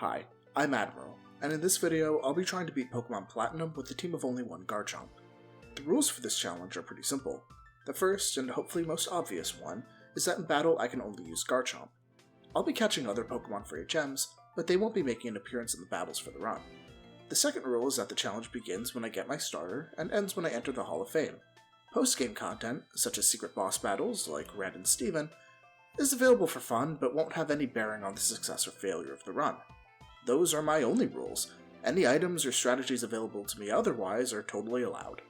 Hi, I'm Admiral, and in this video I'll be trying to beat Pokémon Platinum with a team of only one Garchomp. The rules for this challenge are pretty simple. The first, and hopefully most obvious one, is that in battle I can only use Garchomp. I'll be catching other Pokémon for HMs, but they won't be making an appearance in the battles for the run. The second rule is that the challenge begins when I get my starter, and ends when I enter the Hall of Fame. Post-game content, such as secret boss battles like Red and Steven, is available for fun, but won't have any bearing on the success or failure of the run. Those are my only rules. Any items or strategies available to me otherwise are totally allowed.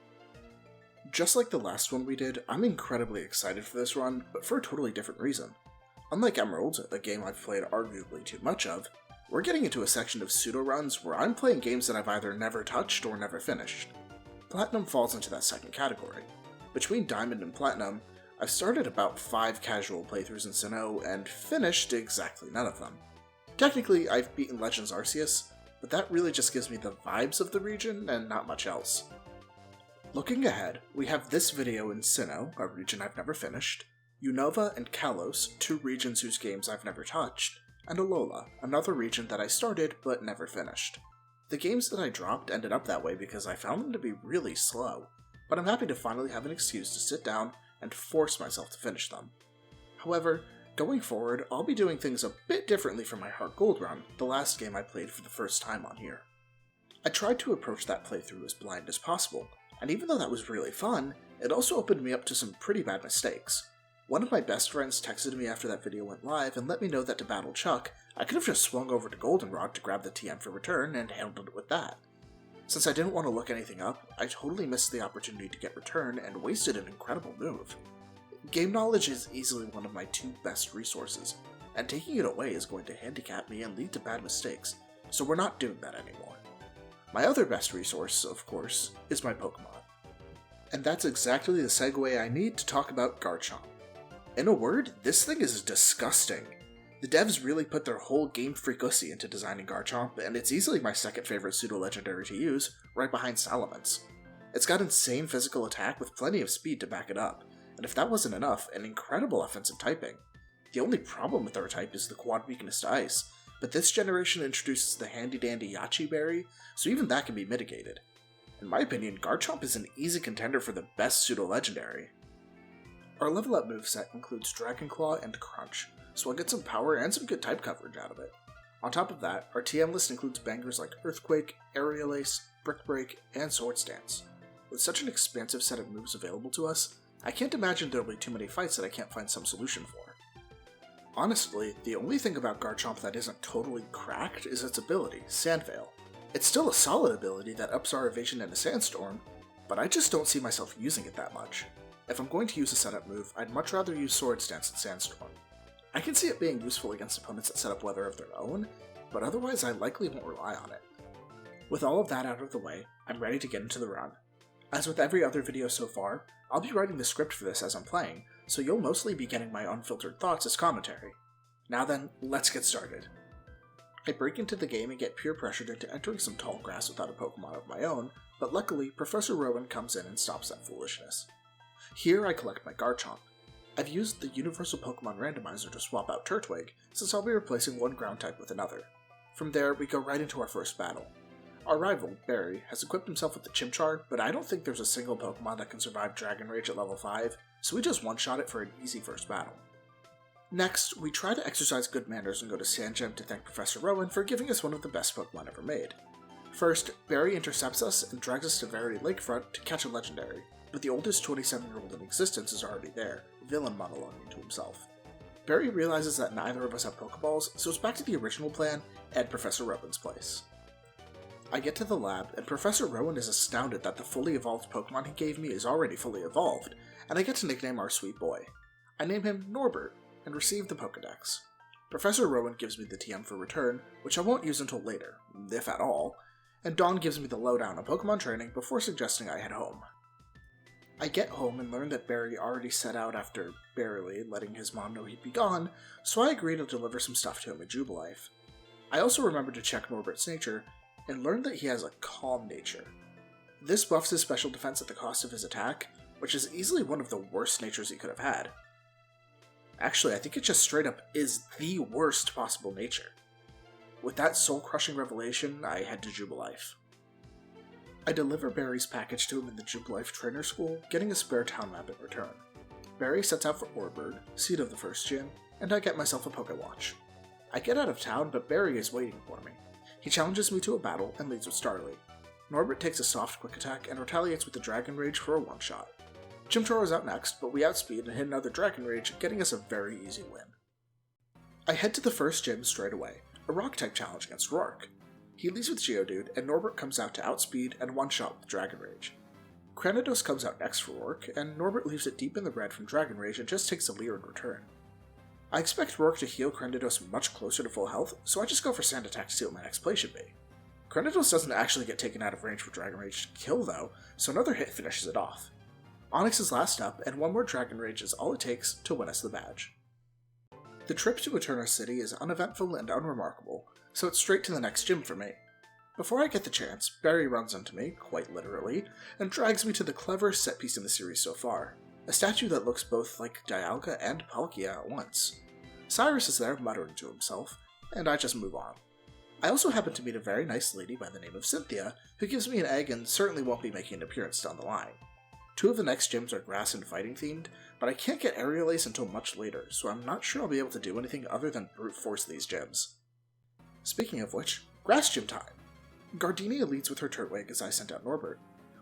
Just like the last one we did, I'm incredibly excited for this run, but for a totally different reason. Unlike Emerald, a game I've played arguably too much of, we're getting into a section of pseudo-runs where I'm playing games that I've either never touched or never finished. Platinum falls into that second category. Between Diamond and Platinum, I've started about 5 casual playthroughs in Sinnoh and finished exactly none of them. Technically, I've beaten Legends Arceus, but that really just gives me the vibes of the region and not much else. Looking ahead, we have this video in Sinnoh, a region I've never finished, Unova and Kalos, 2 regions whose games I've never touched, and Alola, another region that I started but never finished. The games that I dropped ended up that way because I found them to be really slow, but I'm happy to finally have an excuse to sit down and force myself to finish them. However, going forward, I'll be doing things a bit differently from my Heart Gold run, the last game I played for the first time on here. I tried to approach that playthrough as blind as possible, and even though that was really fun, it also opened me up to some pretty bad mistakes. One of my best friends texted me after that video went live and let me know that to battle Chuck, I could have just swung over to Goldenrod to grab the TM for return and handled it with that. Since I didn't want to look anything up, I totally missed the opportunity to get return and wasted an incredible move. Game knowledge is easily one of my 2 best resources, and taking it away is going to handicap me and lead to bad mistakes, so we're not doing that anymore. My other best resource, of course, is my Pokémon. And that's exactly the segue I need to talk about Garchomp. In a word, this thing is disgusting. The devs really put their whole game frequency into designing Garchomp, and it's easily my second favorite pseudo-legendary to use, right behind Salamence. It's got insane physical attack with plenty of speed to back it up, and if that wasn't enough, an incredible offensive typing. The only problem with our type is the quad weakness to ice, but this generation introduces the handy-dandy Yachi berry, so even that can be mitigated. In my opinion, Garchomp is an easy contender for the best pseudo-legendary. Our level up moveset includes Dragon Claw and Crunch, so I'll get some power and some good type coverage out of it. On top of that, our TM list includes bangers like Earthquake, Aerial Ace, Brick Break, and Swords Dance. With such an expansive set of moves available to us, I can't imagine there'll be too many fights that I can't find some solution for. Honestly, the only thing about Garchomp that isn't totally cracked is its ability, Sand Veil. It's still a solid ability that ups our evasion in a Sandstorm, but I just don't see myself using it that much. If I'm going to use a setup move, I'd much rather use Swords Dance than Sandstorm. I can see it being useful against opponents that set up weather of their own, but otherwise I likely won't rely on it. With all of that out of the way, I'm ready to get into the run. As with every other video so far, I'll be writing the script for this as I'm playing, so you'll mostly be getting my unfiltered thoughts as commentary. Now then, let's get started. I break into the game and get peer pressured into entering some tall grass without a Pokemon of my own, but luckily Professor Rowan comes in and stops that foolishness. Here I collect my Garchomp. I've used the Universal Pokemon Randomizer to swap out Turtwig, since I'll be replacing one ground type with another. From there, we go right into our first battle. Our rival, Barry, has equipped himself with the Chimchar, but I don't think there's a single Pokemon that can survive Dragon Rage at level 5, so we just one-shot it for an easy first battle. Next, we try to exercise good manners and go to Sandgem to thank Professor Rowan for giving us one of the best Pokemon ever made. First, Barry intercepts us and drags us to Verity Lakefront to catch a legendary, but the oldest 27-year-old in existence is already there, villain monologuing to himself. Barry realizes that neither of us have Pokeballs, so it's back to the original plan, at Professor Rowan's place. I get to the lab, and Professor Rowan is astounded that the fully evolved Pokemon he gave me is already fully evolved, and I get to nickname our sweet boy. I name him Norbert, and receive the Pokedex. Professor Rowan gives me the TM for return, which I won't use until later, if at all, and Dawn gives me the lowdown on Pokemon training before suggesting I head home. I get home and learn that Barry already set out after barely letting his mom know he'd be gone, so I agree to deliver some stuff to him at Jubilife. I also remember to check Norbert's nature, and learned that he has a calm nature. This buffs his special defense at the cost of his attack, which is easily one of the worst natures he could have had. Actually, I think it just straight up is the worst possible nature. With that soul-crushing revelation, I head to Jubilife. I deliver Barry's package to him in the Jubilife Trainer School, getting a spare town map in return. Barry sets out for Orbird, seat of the first gym, and I get myself a Pokewatch. I get out of town, but Barry is waiting for me. He challenges me to a battle and leads with Starly. Norbert takes a soft quick attack and retaliates with a Dragon Rage for a one-shot. Chimchar is out next, but we outspeed and hit another Dragon Rage, getting us a very easy win. I head to the first gym straight away, a Rock-type challenge against Rourke. He leads with Geodude, and Norbert comes out to outspeed and one-shot with Dragon Rage. Cranidos comes out next for Rourke, and Norbert leaves it deep in the red from Dragon Rage and just takes a Leer in return. I expect Rourke to heal Cranidos much closer to full health, so I just go for Sand Attack to see what my next play should be. Cranidos doesn't actually get taken out of range for Dragon Rage to kill though, so another hit finishes it off. Onix is last up, and one more Dragon Rage is all it takes to win us the badge. The trip to Eterna City is uneventful and unremarkable, so it's straight to the next gym for me. Before I get the chance, Barry runs into me, quite literally, and drags me to the cleverest set piece in the series so far, a statue that looks both like Dialga and Palkia at once. Cyrus is there muttering to himself, and I just move on. I also happen to meet a very nice lady by the name of Cynthia, who gives me an egg and certainly won't be making an appearance down the line. Two of the next gyms are grass and fighting themed, but I can't get Aerial Ace until much later, so I'm not sure I'll be able to do anything other than brute force these gyms. Speaking of which, grass gym time! Gardenia leads with her Turtwig as I send out Norbert.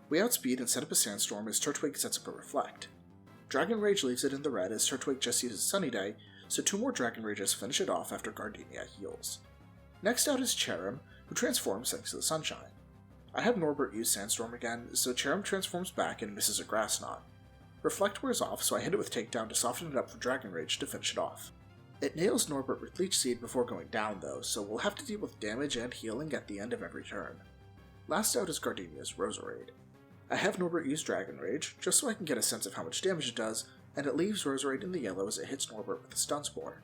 We outspeed and set up a Sandstorm as Turtwig sets up a Reflect. Dragon Rage leaves it in the red as Turtwig just uses Sunny Day, so two more Dragon Rages finish it off after Gardenia heals. Next out is Cherim, who transforms thanks to the sunshine. I have Norbert use Sandstorm again, so Cherim transforms back and misses a Grass Knot. Reflect wears off, so I hit it with Takedown to soften it up for Dragon Rage to finish it off. It nails Norbert with Leech Seed before going down though, so we'll have to deal with damage and healing at the end of every turn. Last out is Gardenia's Roserade. I have Norbert use Dragon Rage, just so I can get a sense of how much damage it does, and it leaves Roserade in the yellow as it hits Norbert with a Stun Spore.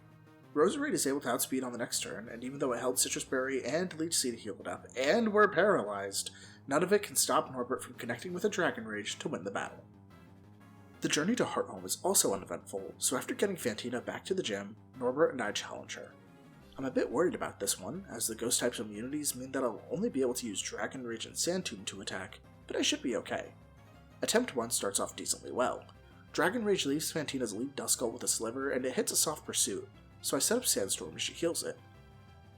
Roserade is able to outspeed on the next turn, and even though it held Citrus Berry and Leech Seed to heal it up, and we're paralyzed, none of it can stop Norbert from connecting with a Dragon Rage to win the battle. The journey to Hearthome is also uneventful, so after getting Fantina back to the gym, Norbert and I challenge her. I'm a bit worried about this one, as the Ghost type's immunities mean that I'll only be able to use Dragon Rage and Sand Tomb to attack, but I should be okay. Attempt 1 starts off decently well. Dragon Rage leaves Fantina's lead Duskull with a Sliver, and it hits a Soft Pursuit, so I set up Sandstorm as she heals it.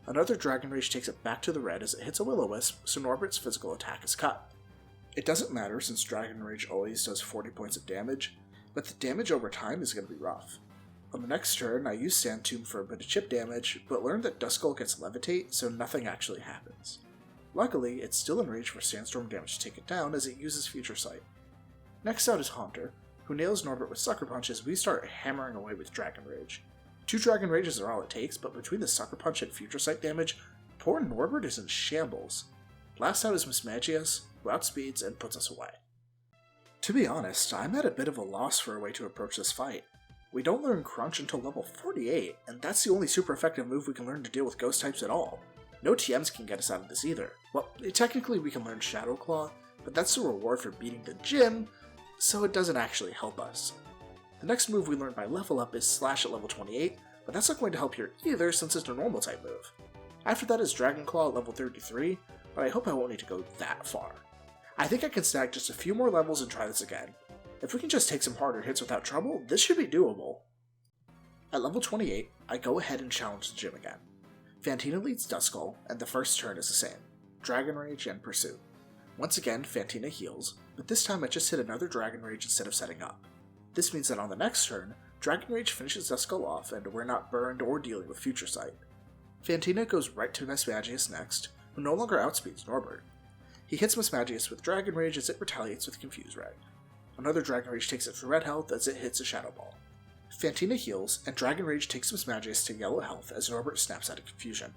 Another Dragon Rage takes it back to the red as it hits a Will-O-Wisp, so Norbert's physical attack is cut. It doesn't matter since Dragon Rage always does 40 points of damage, but the damage over time is going to be rough. On the next turn, I use Sand Tomb for a bit of chip damage, but learn that Duskull gets Levitate, so nothing actually happens. Luckily, it's still in range for Sandstorm damage to take it down as it uses Future Sight. Next out is Haunter, who nails Norbert with Sucker Punch as we start hammering away with Dragon Rage. 2 Dragon Rages are all it takes, but between the Sucker Punch and Future Sight damage, poor Norbert is in shambles. Last out is Mismagius, who outspeeds and puts us away. To be honest, I'm at a bit of a loss for a way to approach this fight. We don't learn Crunch until level 48, and that's the only super effective move we can learn to deal with Ghost types at all. No TMs can get us out of this either. Well, technically we can learn Shadow Claw, but that's the reward for beating the gym, so it doesn't actually help us. The next move we learn by level up is Slash at level 28, but that's not going to help here either since it's a normal type move. After that is Dragon Claw at level 33, but I hope I won't need to go that far. I think I can stack just a few more levels and try this again. If we can just take some harder hits without trouble, this should be doable. At level 28, I go ahead and challenge the gym again. Fantina leads Duskull, and the first turn is the same, Dragon Rage and Pursuit. Once again, Fantina heals, but this time I just hit another Dragon Rage instead of setting up. This means that on the next turn, Dragon Rage finishes Duskull off and we're not burned or dealing with Future Sight. Fantina goes right to Mismagius next, who no longer outspeeds Norbert. He hits Mismagius with Dragon Rage as it retaliates with Confuse Ray. Another Dragon Rage takes it for red health as it hits a Shadow Ball. Fantina heals, and Dragon Rage takes Mismagius to yellow health as Norbert snaps out of confusion.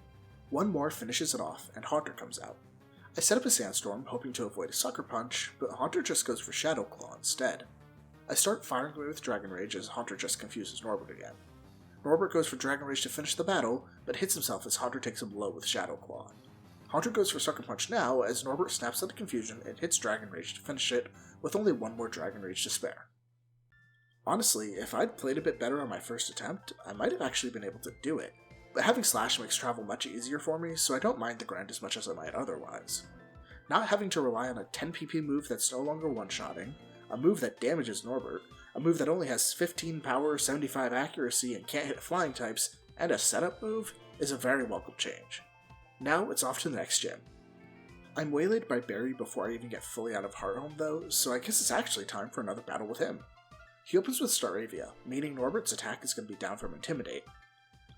One more finishes it off, and Haunter comes out. I set up a Sandstorm, hoping to avoid a Sucker Punch, but Haunter just goes for Shadow Claw instead. I start firing away with Dragon Rage as Haunter just confuses Norbert again. Norbert goes for Dragon Rage to finish the battle, but hits himself as Haunter takes a blow with Shadow Claw. Haunter goes for Sucker Punch now as Norbert snaps out of confusion and hits Dragon Rage to finish it, with only one more Dragon Rage to spare. Honestly, if I'd played a bit better on my first attempt, I might have actually been able to do it. but having Slash makes travel much easier for me, so I don't mind the grind as much as I might otherwise. Not having to rely on a 10 PP move that's no longer one-shotting, a move that damages Norbert, a move that only has 15 power, 75 accuracy, and can't hit flying types, and a setup move is a very welcome change. Now it's off to the next gym. I'm waylaid by Barry before I even get fully out of Hearthome though, so I guess it's actually time for another battle with him. He opens with Staravia, meaning Norbert's attack is going to be down from Intimidate.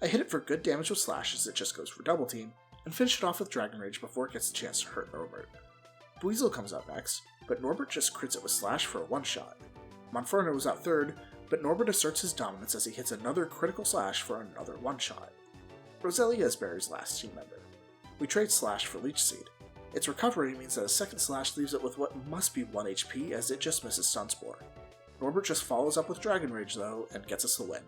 I hit it for good damage with Slash as it just goes for Double Team, and finish it off with Dragon Rage before it gets a chance to hurt Norbert. Buizel comes out next, but Norbert just crits it with Slash for a one-shot. Monferno was out third, but Norbert asserts his dominance as he hits another critical Slash for another one-shot. Roselia is Barry's last team member. We trade Slash for Leech Seed. Its recovery means that a second Slash leaves it with what must be 1 HP as it just misses Stun Spore. Norbert just follows up with Dragon Rage though, and gets us the win.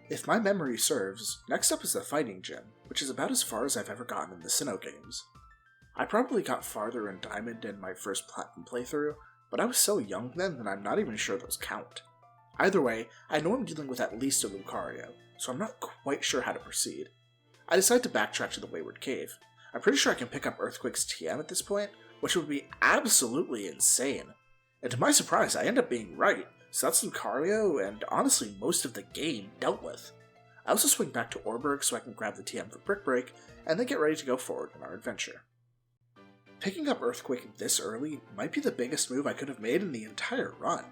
If my memory serves, next up is the Fighting Gym, which is about as far as I've ever gotten in the Sinnoh games. I probably got farther in Diamond in my first Platinum playthrough, but I was so young then that I'm not even sure those count. Either way, I know I'm dealing with at least a Lucario, so I'm not quite sure how to proceed. I decide to backtrack to the Wayward Cave. I'm pretty sure I can pick up Earthquake's TM at this point, which would be absolutely insane. And to my surprise, I end up being right, so that's Lucario and honestly most of the game dealt with. I also swing back to Orberg so I can grab the TM for Brick Break, and then get ready to go forward in our adventure. Picking up Earthquake this early might be the biggest move I could have made in the entire run.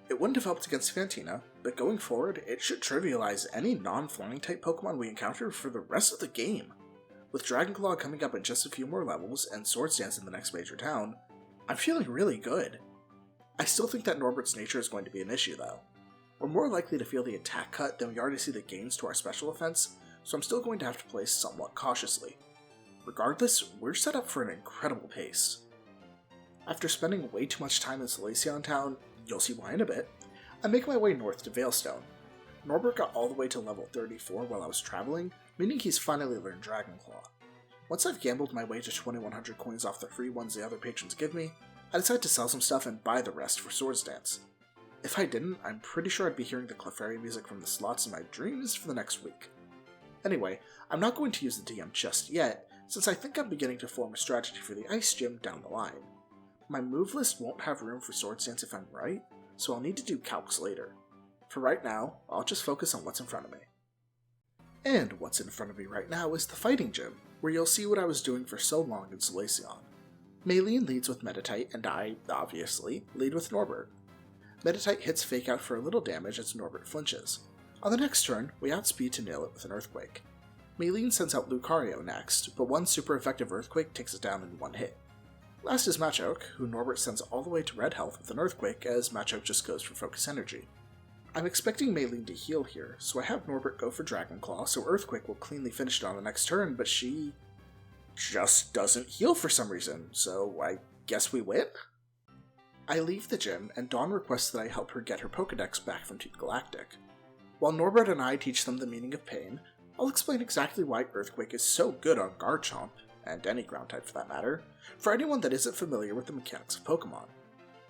It wouldn't have helped against Fantina, but going forward, it should trivialize any non-flying type Pokemon we encounter for the rest of the game. With Dragonclaw coming up in just a few more levels and Swords Dance in the next major town, I'm feeling really good. I still think that Norbert's nature is going to be an issue though. We're more likely to feel the attack cut than we are to see the gains to our special offense, so I'm still going to have to play somewhat cautiously. Regardless, we're set up for an incredible pace. After spending way too much time in Solaceon Town, you'll see why in a bit, I make my way north to Veilstone. Norbert got all the way to level 34 while I was traveling, meaning he's finally learned Dragonclaw. Once I've gambled my way to 2100 coins off the free ones the other patrons give me, I decide to sell some stuff and buy the rest for Swords Dance. If I didn't, I'm pretty sure I'd be hearing the Clefairy music from the slots in my dreams for the next week. Anyway, I'm not going to use the DM just yet, since I think I'm beginning to form a strategy for the Ice Gym down the line. My move list won't have room for Swords Dance if I'm right, so I'll need to do calcs later. For right now, I'll just focus on what's in front of me. And what's in front of me right now is the Fighting Gym, where you'll see what I was doing for so long in Solaceon. Maylene leads with Meditite, and I, obviously, lead with Norbert. Meditite hits Fake Out for a little damage as Norbert flinches. On the next turn, we outspeed to nail it with an Earthquake. Maylene sends out Lucario next, but one super effective Earthquake takes it down in one hit. Last is Machoke, who Norbert sends all the way to red health with an Earthquake as Machoke just goes for Focus Energy. I'm expecting Maylene to heal here, so I have Norbert go for Dragonclaw so Earthquake will cleanly finish it on the next turn, but she just doesn't heal for some reason, so I guess we win? I leave the gym, and Dawn requests that I help her get her Pokedex back from Team Galactic. While Norbert and I teach them the meaning of pain, I'll explain exactly why Earthquake is so good on Garchomp, and any ground type for that matter, for anyone that isn't familiar with the mechanics of Pokemon.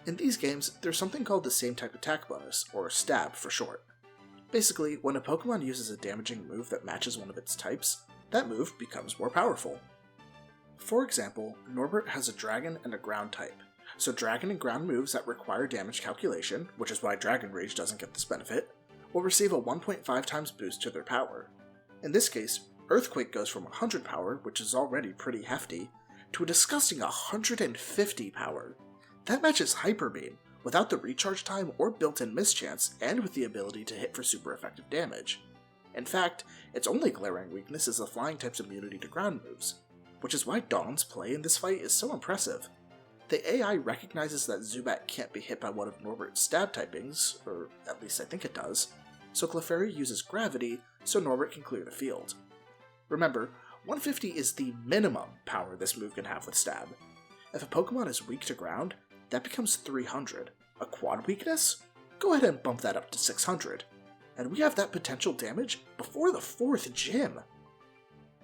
In these games, there's something called the same type attack bonus, or stab for short. Basically, when a Pokemon uses a damaging move that matches one of its types, that move becomes more powerful. For example, Norbert has a Dragon and a Ground type, so Dragon and Ground moves that require damage calculation, which is why Dragon Rage doesn't get this benefit, will receive a 1.5 times boost to their power. In this case, Earthquake goes from 100 power, which is already pretty hefty, to a disgusting 150 power. That matches Hyper Beam, without the recharge time or built-in mischance, and with the ability to hit for super effective damage. In fact, its only glaring weakness is the Flying type's immunity to ground moves, which is why Dawn's play in this fight is so impressive. The AI recognizes that Zubat can't be hit by one of Norbert's stab typings, or at least I think it does, so Clefairy uses Gravity so Norbert can clear the field. Remember, 150 is the minimum power this move can have with stab. If a Pokemon is weak to ground, that becomes 300. A quad weakness? Go ahead and bump that up to 600. And we have that potential damage before the 4th gym.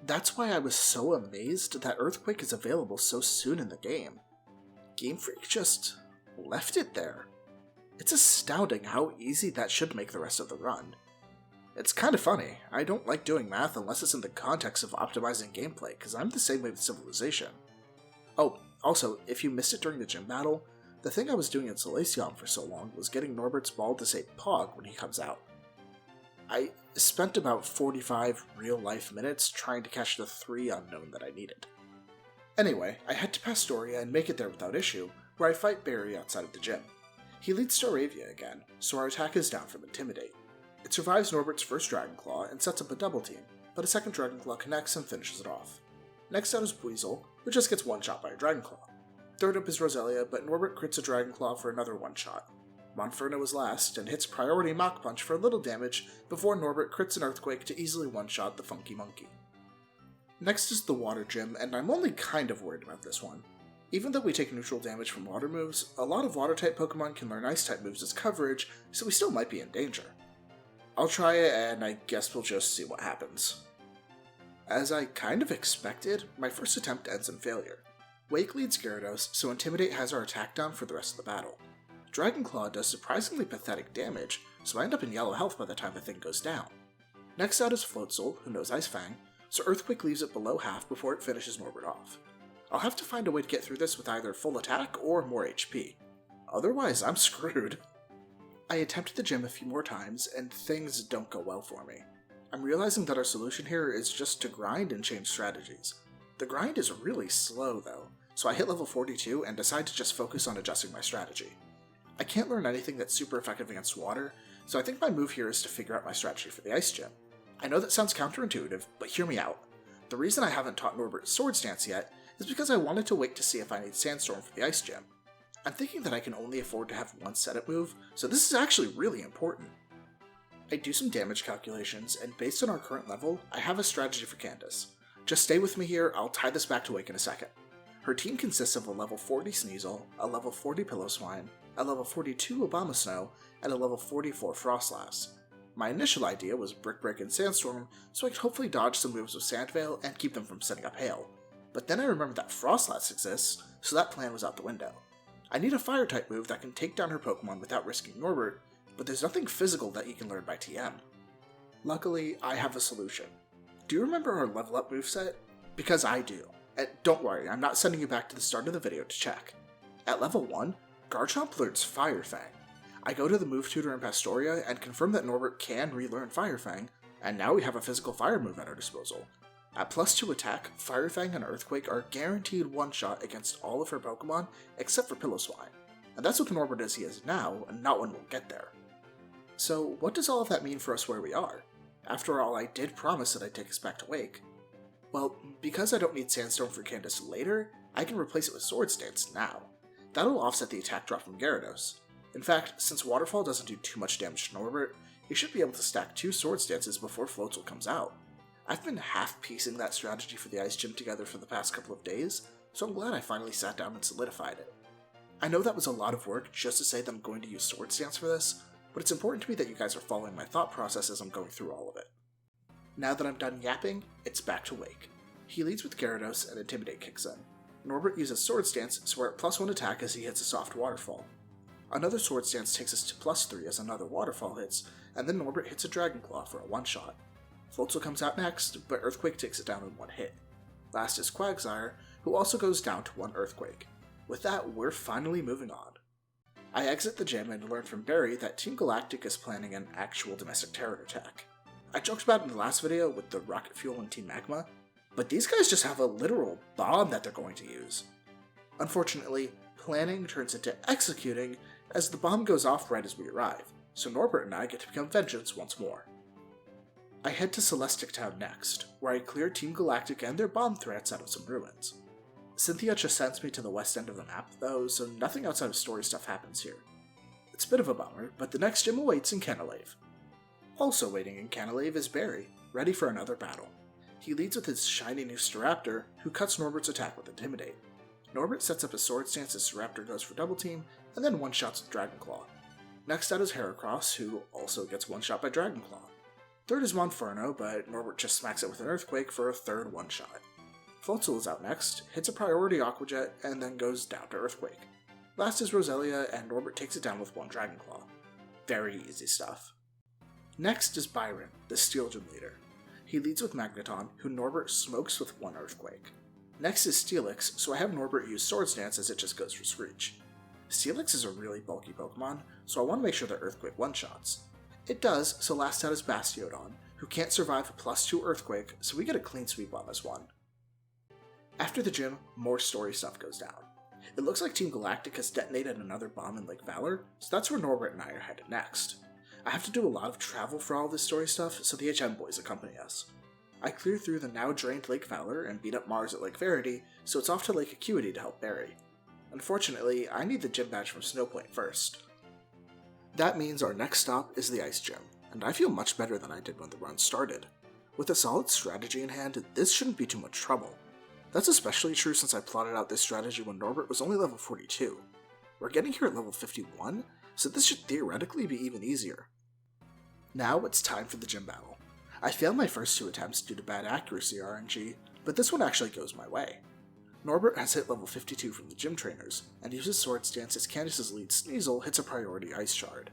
That's why I was so amazed that Earthquake is available so soon in the game. Game Freak just left it there. It's astounding how easy that should make the rest of the run. It's kind of funny. I don't like doing math unless it's in the context of optimizing gameplay, because I'm the same way with Civilization. Oh, also, if you missed it during the gym battle, the thing I was doing in Solaceon for so long was getting Norbert's ball to say Pog when he comes out. I spent about 45 real-life minutes trying to catch the 3 unknown that I needed. Anyway, I head to Pastoria and make it there without issue, where I fight Barry outside of the gym. He leads to Aravia again, so our attack is down from Intimidate. It survives Norbert's first Dragon Claw and sets up a double team, but a second Dragon Claw connects and finishes it off. Next out is Buizel, who just gets one-shot by a Dragon Claw. Third up is Roselia, but Norbert crits a Dragon Claw for another one-shot. Monferno is last, and hits priority Mach Punch for a little damage before Norbert crits an Earthquake to easily one-shot the Funky Monkey. Next is the Water Gym, and I'm only kind of worried about this one. Even though we take neutral damage from water moves, a lot of Water-type Pokemon can learn Ice-type moves as coverage, so we still might be in danger. I'll try it, and I guess we'll just see what happens. As I kind of expected, my first attempt ends in failure. Wake leads Gyarados, so Intimidate has our attack down for the rest of the battle. Dragon Claw does surprisingly pathetic damage, so I end up in yellow health by the time the thing goes down. Next out is Floatzel, who knows Ice Fang, so Earthquake leaves it below half before it finishes Norbert off. I'll have to find a way to get through this with either full attack or more HP. Otherwise, I'm screwed. I attempted the gym a few more times, and things don't go well for me. I'm realizing that our solution here is just to grind and change strategies. The grind is really slow though, so I hit level 42 and decide to just focus on adjusting my strategy. I can't learn anything that's super effective against water, so I think my move here is to figure out my strategy for the Ice Gym. I know that sounds counterintuitive, but hear me out. The reason I haven't taught Norbert Sword Stance yet is because I wanted to wait to see if I need Sandstorm for the Ice Gym. I'm thinking that I can only afford to have one setup move, so this is actually really important. I do some damage calculations, and based on our current level, I have a strategy for Candice. Just stay with me here, I'll tie this back to Wake in a second. Her team consists of a level 40 Sneasel, a level 40 Pillowswine, a level 42 Abomasnow, and a level 44 Frostlass. My initial idea was Brick Break and Sandstorm, so I could hopefully dodge some moves with Sandveil and keep them from setting up Hail. But then I remembered that Frostlass exists, so that plan was out the window. I need a Fire-type move that can take down her Pokemon without risking Norbert, but there's nothing physical that you can learn by TM. Luckily, I have a solution. Do you remember our level up moveset? Because I do. And don't worry, I'm not sending you back to the start of the video to check. At level 1, Garchomp learns Fire Fang. I go to the move tutor in Pastoria and confirm that Norbert can relearn Fire Fang, and now we have a physical fire move at our disposal. At +2 attack, Fire Fang and Earthquake are guaranteed one-shot against all of her Pokemon except for Pillowswine, and that's with Norbert as he is now, and not when we'll get there. So what does all of that mean for us where we are? After all, I did promise that I'd take us back to Wake. Well, because I don't need Sandstorm for Candice later, I can replace it with Sword Stance now. That'll offset the attack drop from Gyarados. In fact, since Waterfall doesn't do too much damage to Norbert, he should be able to stack 2 Sword Stances before Floatzel comes out. I've been half-piecing that strategy for the Ice Gym together for the past couple of days, so I'm glad I finally sat down and solidified it. I know that was a lot of work just to say that I'm going to use Sword Stance for this, but it's important to me that you guys are following my thought process as I'm going through all of it. Now that I'm done yapping, it's back to Wake. He leads with Gyarados and Intimidate kicks in. Norbert uses Sword Stance, so we're at +1 attack as he hits a soft Waterfall. Another Sword Stance takes us to +3 as another Waterfall hits, and then Norbert hits a Dragon Claw for a one-shot. Floatzel comes out next, but Earthquake takes it down in one hit. Last is Quagsire, who also goes down to 1 Earthquake. With that, we're finally moving on. I exit the gym and learn from Barry that Team Galactic is planning an actual Domestic Terror attack. I joked about it in the last video with the Rocket Fuel and Team Magma, but these guys just have a literal bomb that they're going to use. Unfortunately, planning turns into executing as the bomb goes off right as we arrive, so Norbert and I get to become Vengeance once more. I head to Celestic Town next, where I clear Team Galactic and their bomb threats out of some ruins. Cynthia just sends me to the west end of the map though, so nothing outside of story stuff happens here. It's a bit of a bummer, but the next gym awaits in Canalave. Also waiting in Canalave is Barry, ready for another battle. He leads with his shiny new Staraptor, who cuts Norbert's attack with Intimidate. Norbert sets up a Sword Stance as Staraptor goes for Double Team, and then one-shots with Dragon Claw. Next out is Heracross, who also gets one-shot by Dragon Claw. Third is Monferno, but Norbert just smacks it with an Earthquake for a third one-shot. Floatzel is out next, hits a priority Aqua Jet, and then goes down to Earthquake. Last is Roselia, and Norbert takes it down with one Dragon Claw. Very easy stuff. Next is Byron, the Steel Gym leader. He leads with Magneton, who Norbert smokes with one Earthquake. Next is Steelix, so I have Norbert use Swords Dance as it just goes for Screech. Steelix is a really bulky Pokemon, so I want to make sure that Earthquake one-shots. It does, so last out is Bastiodon, who can't survive a +2 Earthquake, so we get a clean sweep on this one. After the gym, more story stuff goes down. It looks like Team Galactic has detonated another bomb in Lake Valor, so that's where Norbert and I are headed next. I have to do a lot of travel for all this story stuff, so the HM boys accompany us. I clear through the now drained Lake Valor and beat up Mars at Lake Verity, so it's off to Lake Acuity to help Barry. Unfortunately, I need the gym badge from Snowpoint first. That means our next stop is the Ice Gym, and I feel much better than I did when the run started. With a solid strategy in hand, this shouldn't be too much trouble. That's especially true since I plotted out this strategy when Norbert was only level 42. We're getting here at level 51, so this should theoretically be even easier. Now it's time for the gym battle. I failed my first 2 attempts due to bad accuracy RNG, but this one actually goes my way. Norbert has hit level 52 from the gym trainers, and uses Swords Dance as Candice's lead Sneasel hits a priority Ice Shard.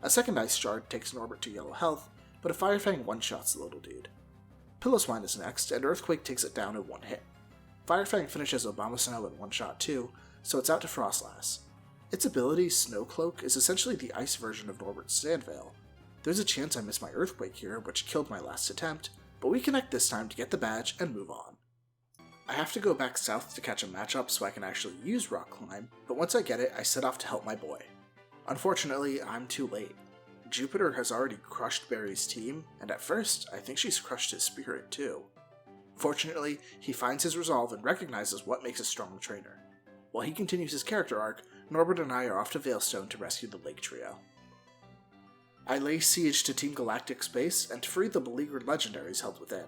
A second Ice Shard takes Norbert to yellow health, but a Fire Fang one-shots the little dude. Pillow is next, and Earthquake takes it down in one hit. Fire Fang finishes Obama Snow in one shot too, so it's out to Frostlass. Its ability, Snow Cloak, is essentially the ice version of Norbert's Sand Veil. There's a chance I miss my Earthquake here, which killed my last attempt, but we connect this time to get the badge and move on. I have to go back south to catch a matchup so I can actually use Rock Climb, but once I get it, I set off to help my boy. Unfortunately, I'm too late. Jupiter has already crushed Barry's team, and at first, I think she's crushed his spirit too. Fortunately, he finds his resolve and recognizes what makes a strong trainer. While he continues his character arc, Norbert and I are off to Veilstone to rescue the Lake Trio. I lay siege to Team Galactic's base and free the beleaguered legendaries held within.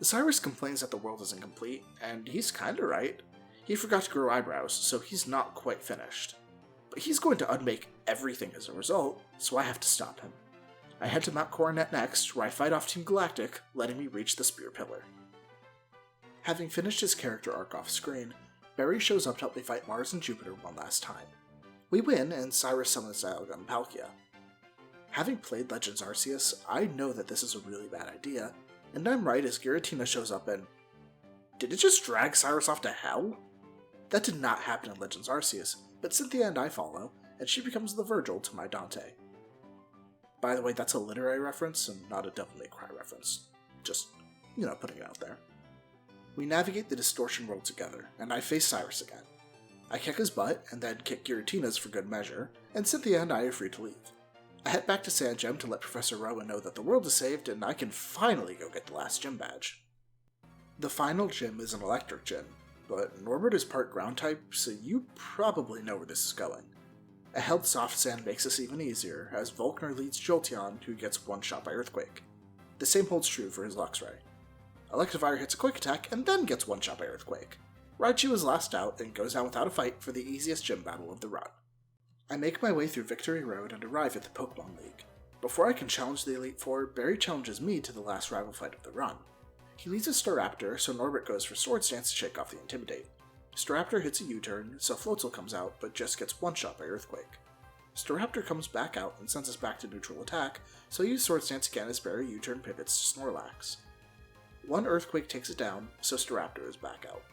Cyrus complains that the world is incomplete, and he's kinda right. He forgot to grow eyebrows, so he's not quite finished. But he's going to unmake everything as a result, so I have to stop him. I head to Mount Coronet next, where I fight off Team Galactic, letting me reach the Spear Pillar. Having finished his character arc off screen, Barry shows up to help me fight Mars and Jupiter one last time. We win, and Cyrus summons Dialga and Palkia. Having played Legends Arceus, I know that this is a really bad idea, and I'm right as Giratina shows up and... Did it just drag Cyrus off to hell? That did not happen in Legends Arceus, but Cynthia and I follow, and she becomes the Virgil to my Dante. By the way, that's a literary reference and not a Devil May Cry reference. Just, putting it out there. We navigate the Distortion world together, and I face Cyrus again. I kick his butt, and then kick Giratina's for good measure, and Cynthia and I are free to leave. I head back to Sand Gem to let Professor Rowan know that the world is saved and I can finally go get the last gym badge. The final gym is an electric gym, but Norbert is part ground type, so you probably know where this is going. A held soft sand makes this even easier, as Volkner leads Jolteon, who gets one shot by Earthquake. The same holds true for his Luxray. Electivire hits a quick attack and then gets one shot by Earthquake. Raichu is last out and goes down without a fight for the easiest gym battle of the run. I make my way through Victory Road and arrive at the Pokemon League. Before I can challenge the Elite Four, Barry challenges me to the last rival fight of the run. He leads a Staraptor, so Norbert goes for Swords Dance to shake off the Intimidate. Staraptor hits a U-turn, so Floatzel comes out, but just gets one shot by Earthquake. Staraptor comes back out and sends us back to neutral attack, so I use Swords Dance again as Barry U-turn pivots to Snorlax. One Earthquake takes it down, so Staraptor is back out.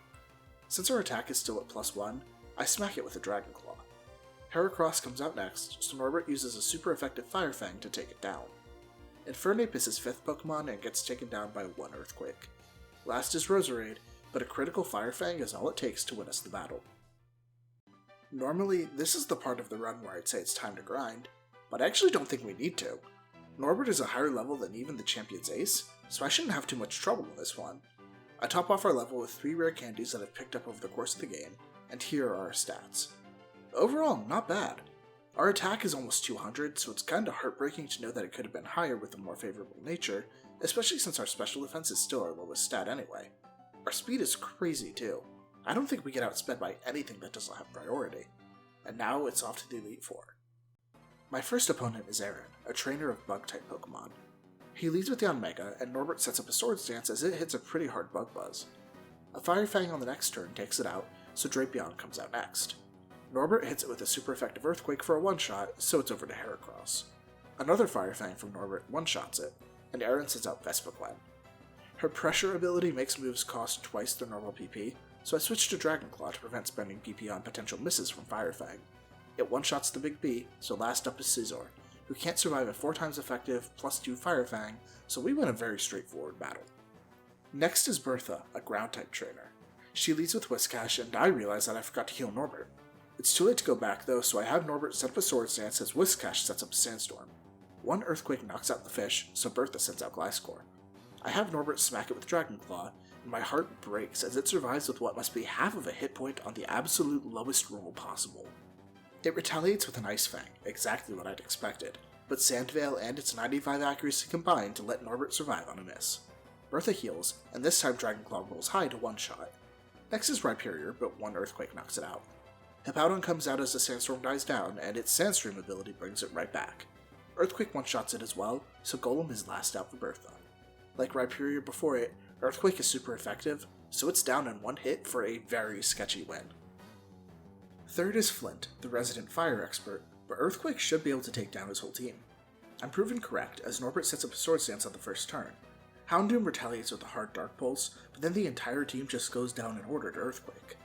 Since our attack is still at +1, I smack it with a Dragon Claw. Heracross comes out next, so Norbert uses a super effective Fire Fang to take it down. Infernape is his 5th Pokemon and gets taken down by one Earthquake. Last is Roserade, but a critical Fire Fang is all it takes to win us the battle. Normally, this is the part of the run where I'd say it's time to grind, but I actually don't think we need to. Norbert is a higher level than even the champion's ace, so I shouldn't have too much trouble in this one. I top off our level with 3 rare candies that I've picked up over the course of the game, and here are our stats. Overall, not bad. Our attack is almost 200, so it's kinda heartbreaking to know that it could have been higher with a more favorable nature, especially since our special defense is still our lowest stat anyway. Our speed is crazy too. I don't think we get outsped by anything that doesn't have priority. And now it's off to the Elite Four. My first opponent is Aaron, a trainer of Bug-type Pokemon. He leads with the Mega, and Norbert sets up a Swords Dance as it hits a pretty hard Bug Buzz. A Fire Fang on the next turn takes it out, so Drapion comes out next. Norbert hits it with a super effective Earthquake for a one-shot, so it's over to Heracross. Another Fire Fang from Norbert one-shots it, and Aaron sends out Vespiquen. Her pressure ability makes moves cost twice their normal PP, so I switched to Dragon Claw to prevent spending PP on potential misses from Fire Fang. It one-shots the Big B, so last up is Scizor, who can't survive a 4 times effective +2 Fire Fang, so we win a very straightforward battle. Next is Bertha, a Ground-type trainer. She leads with Whiscash, and I realize that I forgot to heal Norbert. It's too late to go back though, so I have Norbert set up a Swords Dance as Whiscash sets up a Sandstorm. One Earthquake knocks out the fish, so Bertha sends out Gliscor. I have Norbert smack it with Dragon Claw, and my heart breaks as it survives with what must be half of a hit point on the absolute lowest roll possible. It retaliates with an Ice Fang, exactly what I'd expected, but Sandveil and its 95 accuracy combine to let Norbert survive on a miss. Bertha heals, and this time Dragon Claw rolls high to one-shot. Next is Rhyperior, but one Earthquake knocks it out. Hippowdon comes out as the Sandstorm dies down, and its Sandstream ability brings it right back. Earthquake one-shots it as well, so Golem is last out for Bertha. Like Rhyperior before it, Earthquake is super effective, so it's down in one hit for a very sketchy win. Third is Flint, the resident fire expert, but Earthquake should be able to take down his whole team. I'm proven correct, as Norbert sets up a Swords Dance on the first turn. Houndoom retaliates with a hard Dark Pulse, but then the entire team just goes down in order to Earthquake.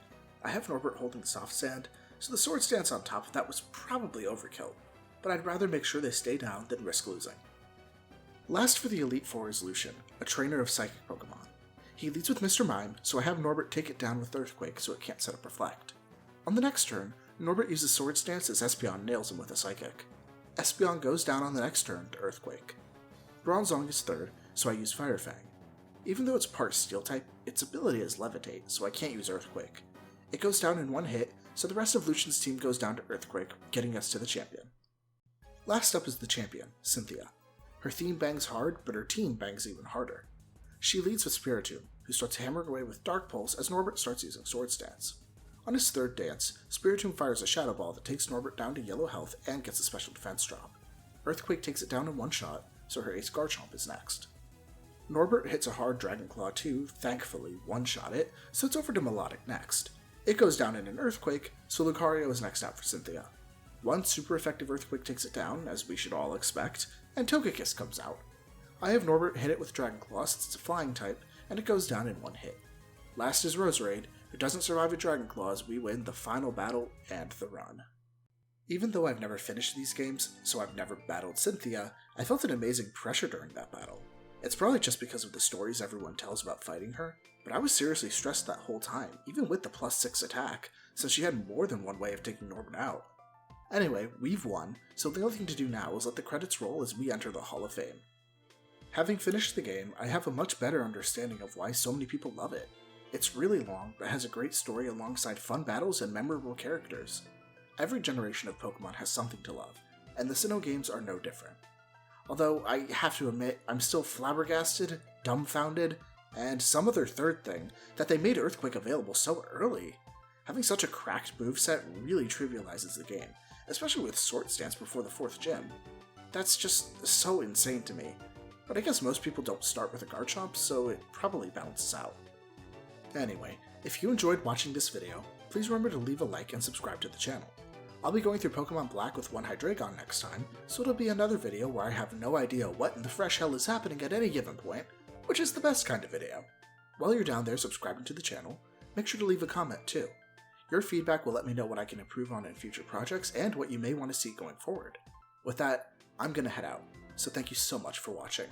I have Norbert holding Soft Sand, so the Swords Dance on top of that was probably overkill, but I'd rather make sure they stay down than risk losing. Last for the Elite Four is Lucian, a trainer of Psychic Pokemon. He leads with Mr. Mime, so I have Norbert take it down with Earthquake so it can't set up Reflect. On the next turn, Norbert uses Swords Dance as Espeon nails him with a Psychic. Espeon goes down on the next turn to Earthquake. Bronzong is third, so I use Fire Fang. Even though it's part Steel-type, its ability is Levitate, so I can't use Earthquake. It goes down in one hit, so the rest of Lucian's team goes down to Earthquake, getting us to the champion. Last up is the champion, Cynthia. Her theme bangs hard, but her team bangs even harder. She leads with Spiritomb, who starts hammering away with Dark Pulse as Norbert starts using Swords Dance. On his third dance, Spiritomb fires a Shadow Ball that takes Norbert down to yellow health and gets a special defense drop. Earthquake takes it down in one shot, so her ace Garchomp is next. Norbert hits a hard Dragon Claw too, thankfully one-shot it, so it's over to Melodic next. It goes down in an Earthquake, so Lucario is next out for Cynthia. One super effective Earthquake takes it down, as we should all expect, and Togekiss comes out. I have Norbert hit it with Dragon Claw since it's a flying type, and it goes down in one hit. Last is Roserade, who doesn't survive a Dragon Claw as we win the final battle and the run. Even though I've never finished these games, so I've never battled Cynthia, I felt an amazing pressure during that battle. It's probably just because of the stories everyone tells about fighting her, but I was seriously stressed that whole time, even with the +6 attack, since she had more than one way of taking Norbert out. Anyway, we've won, so the only thing to do now is let the credits roll as we enter the Hall of Fame. Having finished the game, I have a much better understanding of why so many people love it. It's really long, but has a great story alongside fun battles and memorable characters. Every generation of Pokemon has something to love, and the Sinnoh games are no different. Although, I have to admit, I'm still flabbergasted, dumbfounded, and some other third thing, that they made Earthquake available so early. Having such a cracked moveset really trivializes the game, especially with Swords Dance before the 4th gym. That's just so insane to me. But I guess most people don't start with a Garchomp, so it probably balances out. Anyway, if you enjoyed watching this video, please remember to leave a like and subscribe to the channel. I'll be going through Pokemon Black with one Hydreigon next time, so it'll be another video where I have no idea what in the fresh hell is happening at any given point, which is the best kind of video. While you're down there subscribing to the channel, make sure to leave a comment too. Your feedback will let me know what I can improve on in future projects and what you may want to see going forward. With that, I'm gonna head out, so thank you so much for watching.